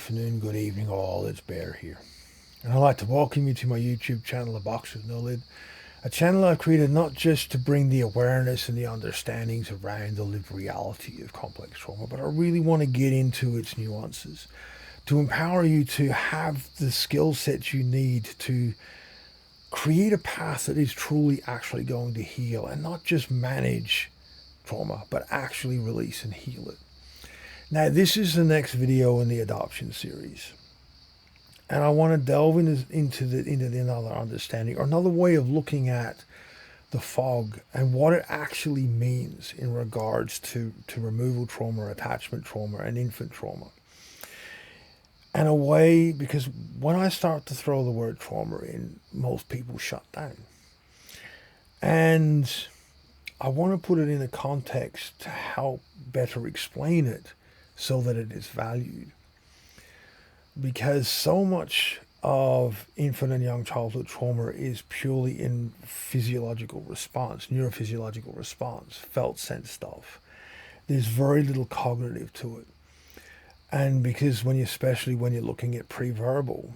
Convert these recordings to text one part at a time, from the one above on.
afternoon, good evening, all. It's Bear here. And I'd like to welcome you to my YouTube channel, aboxwithnolid, a channel I've created not just to bring the awareness and the understandings around the lived reality of complex trauma, but I really want to get into its nuances, to empower you to have the skill sets you need to create a path that is truly actually going to heal and not just manage trauma, but actually release and heal it. Now, this is the next video in the adoption series. And I want to delve into another understanding or another way of looking at the fog and what it actually means in regards to removal trauma, attachment trauma, and infant trauma. And a way, because when I start to throw the word trauma in, most people shut down. And I want to put it in a context to help better explain it so that it is valued. Because so much of infant and young childhood trauma is purely in physiological response, neurophysiological response, felt sense stuff. There's very little cognitive to it. And because especially when you're looking at pre-verbal,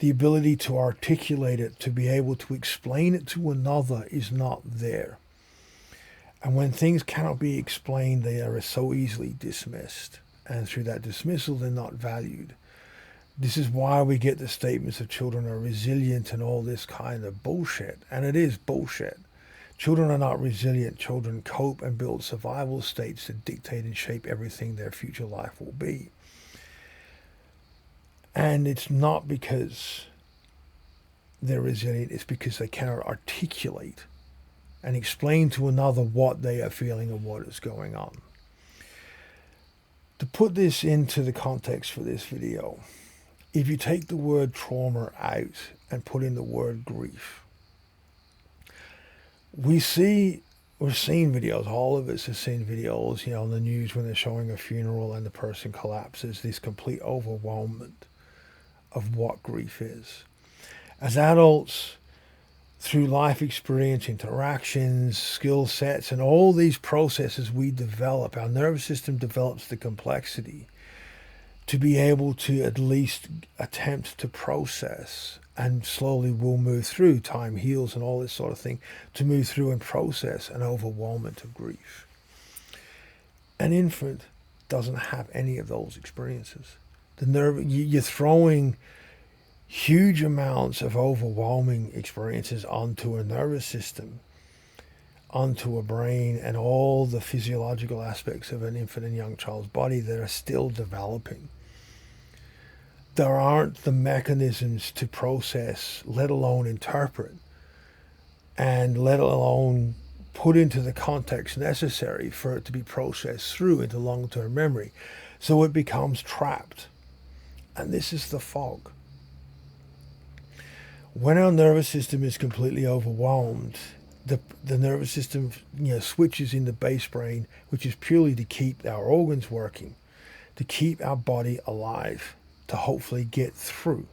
the ability to articulate it, to be able to explain it to another is not there. And when things cannot be explained, they are so easily dismissed. And through that dismissal, they're not valued. This is why we get the statements of children are resilient and all this kind of bullshit. And it is bullshit. Children are not resilient. Children cope and build survival states that dictate and shape everything their future life will be. And it's not because they're resilient. It's because they cannot articulate and explain to another what they are feeling and what is going on. To put this into the context for this video, if you take the word trauma out and put in the word grief, we're seeing videos, all of us have seen videos, on the news when they're showing a funeral and the person collapses, this complete overwhelmment of what grief is. As adults, through life experience, interactions, skill sets, and all these processes we develop, our nervous system develops the complexity to be able to at least attempt to process, and slowly we'll move through, time heals and all this sort of thing, to move through and process an overwhelmment of grief. An infant doesn't have any of those experiences. You're throwing huge amounts of overwhelming experiences onto a nervous system, onto a brain, and all the physiological aspects of an infant and young child's body that are still developing. There aren't the mechanisms to process, let alone interpret, and let alone put into the context necessary for it to be processed through into long-term memory. So it becomes trapped. And this is the fog. When our nervous system is completely overwhelmed, the nervous system switches into base brain, which is purely to keep our organs working, to keep our body alive, to hopefully get through.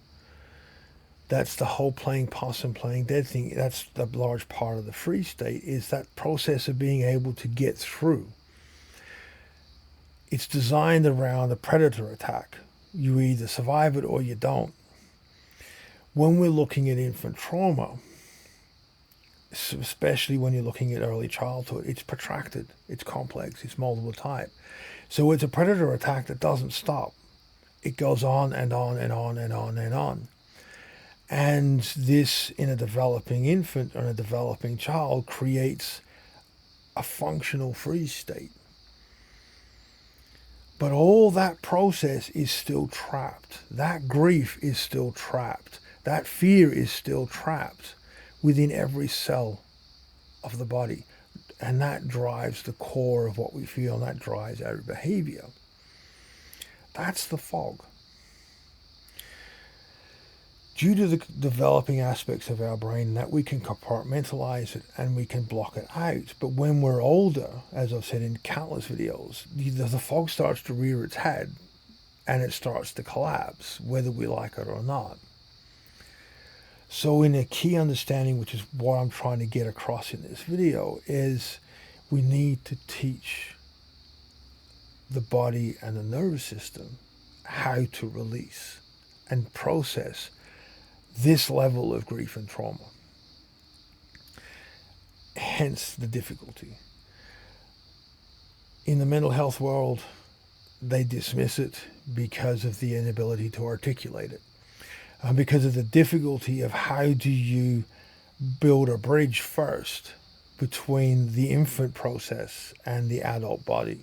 That's the whole playing possum, playing dead thing. That's the large part of the freeze state, is that process of being able to get through. It's designed around a predator attack. You either survive it or you don't. When we're looking at infant trauma, especially when you're looking at early childhood, it's protracted, it's complex, it's multiple type. So it's a predator attack that doesn't stop. It goes on and on and on and on and on. And this, in a developing infant or a developing child, creates a functional freeze state. But all that process is still trapped. That grief is still trapped. That fear is still trapped within every cell of the body. And that drives the core of what we feel, and that drives our behavior. That's the fog. Due to the developing aspects of our brain, that we can compartmentalize it and we can block it out. But when we're older, as I've said in countless videos, the fog starts to rear its head and it starts to collapse, whether we like it or not. So in a key understanding, which is what I'm trying to get across in this video, is we need to teach the body and the nervous system how to release and process this level of grief and trauma. Hence the difficulty. In the mental health world, they dismiss it because of the inability to articulate it. Because of the difficulty of how do you build a bridge first between the infant process and the adult body.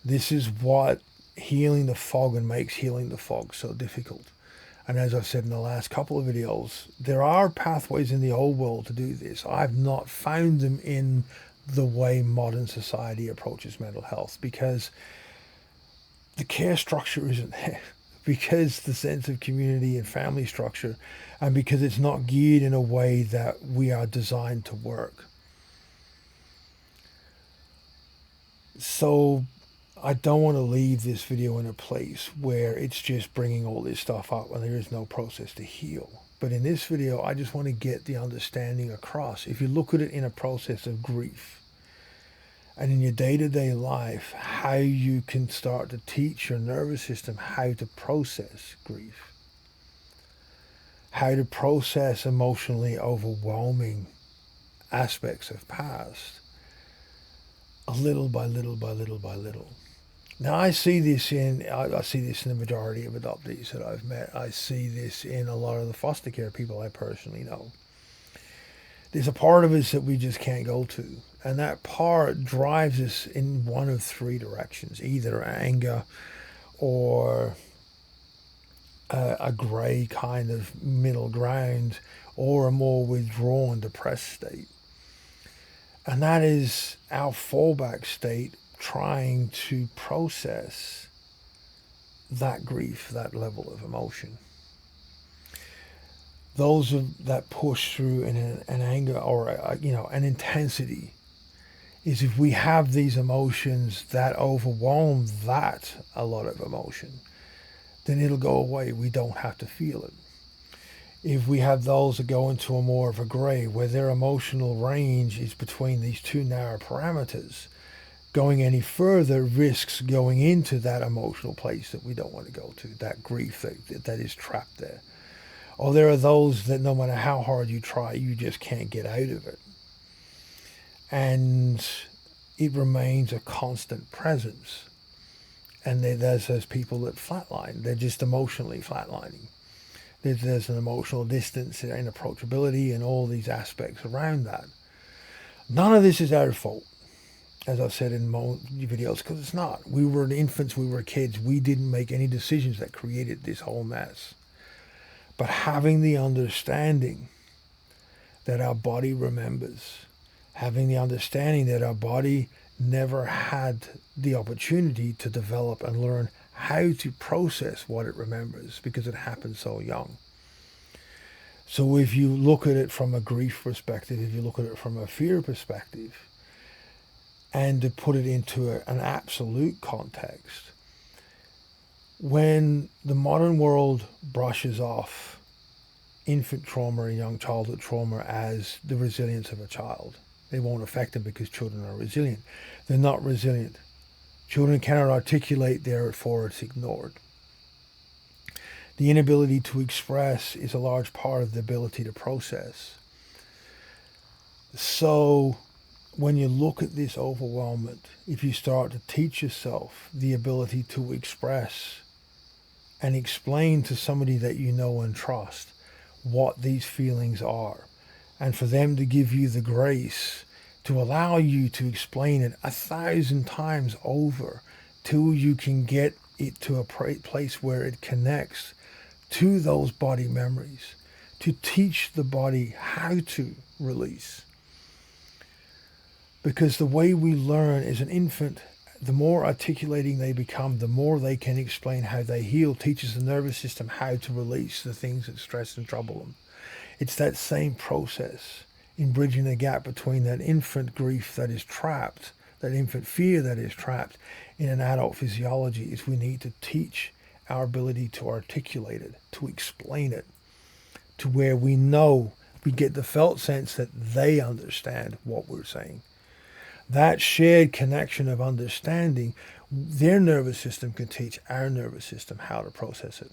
This is what healing the fog and makes healing the fog so difficult. And as I've said in the last couple of videos, there are pathways in the old world to do this. I've not found them in the way modern society approaches mental health because the care structure isn't there, because the sense of community and family structure, and because it's not geared in a way that we are designed to work. So I don't want to leave this video in a place where it's just bringing all this stuff up and there is no process to heal. But in this video, I just want to get the understanding across. If you look at it in a process of grief and in your day-to-day life, how you can start to teach your nervous system how to process grief, how to process emotionally overwhelming aspects of past, a little by little by little by little. Now I see this in the majority of adoptees that I've met. I see this in a lot of the foster care people I personally know. There's a part of us that we just can't go to, and that part drives us in one of three directions: either anger, or a grey kind of middle ground, or a more withdrawn, depressed state. And that is our fallback state, trying to process that grief, that level of emotion. Those that push through an anger or an intensity is if we have these emotions that overwhelm that a lot of emotion, then it'll go away. We don't have to feel it. If we have those that go into a more of a grey, where their emotional range is between these two narrow parameters, going any further risks going into that emotional place that we don't want to go to, that grief that is trapped there. Or there are those that no matter how hard you try, you just can't get out of it. And it remains a constant presence. And there's those people that flatline. They're just emotionally flatlining. There's an emotional distance and approachability and all these aspects around that. None of this is our fault, as I've said in most videos, because it's not. We were infants, we were kids. We didn't make any decisions that created this whole mess. But having the understanding that our body remembers, having the understanding that our body never had the opportunity to develop and learn how to process what it remembers because it happened so young. So if you look at it from a grief perspective, if you look at it from a fear perspective, and to put it into an absolute context, when the modern world brushes off infant trauma and young childhood trauma as the resilience of a child, they won't affect them because children are resilient. They're not resilient. Children cannot articulate, therefore it's ignored. The inability to express is a large part of the ability to process. So when you look at this overwhelmment, if you start to teach yourself the ability to express and explain to somebody that you know and trust what these feelings are, and for them to give you the grace to allow you to explain it 1,000 times over till you can get it to a place where it connects to those body memories, to teach the body how to release. Because the way we learn as an infant, the more articulating they become, the more they can explain how they heal, teaches the nervous system how to release the things that stress and trouble them. It's that same process in bridging the gap between that infant grief that is trapped, that infant fear that is trapped in an adult physiology, is we need to teach our ability to articulate it, to explain it, to where we know, we get the felt sense that they understand what we're saying. That shared connection of understanding, their nervous system can teach our nervous system how to process it.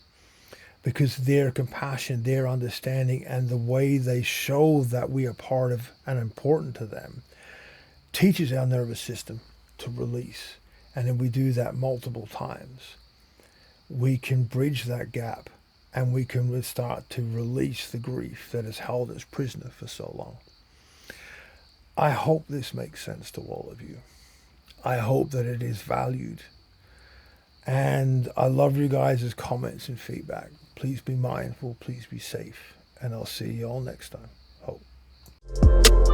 Because their compassion, their understanding, and the way they show that we are part of and important to them teaches our nervous system to release. And if we do that multiple times, we can bridge that gap and we can start to release the grief that has held us prisoner for so long. I hope this makes sense to all of you. I hope that it is valued. And I love you guys' comments and feedback. Please be mindful, please be safe, and I'll see you all next time. Hope.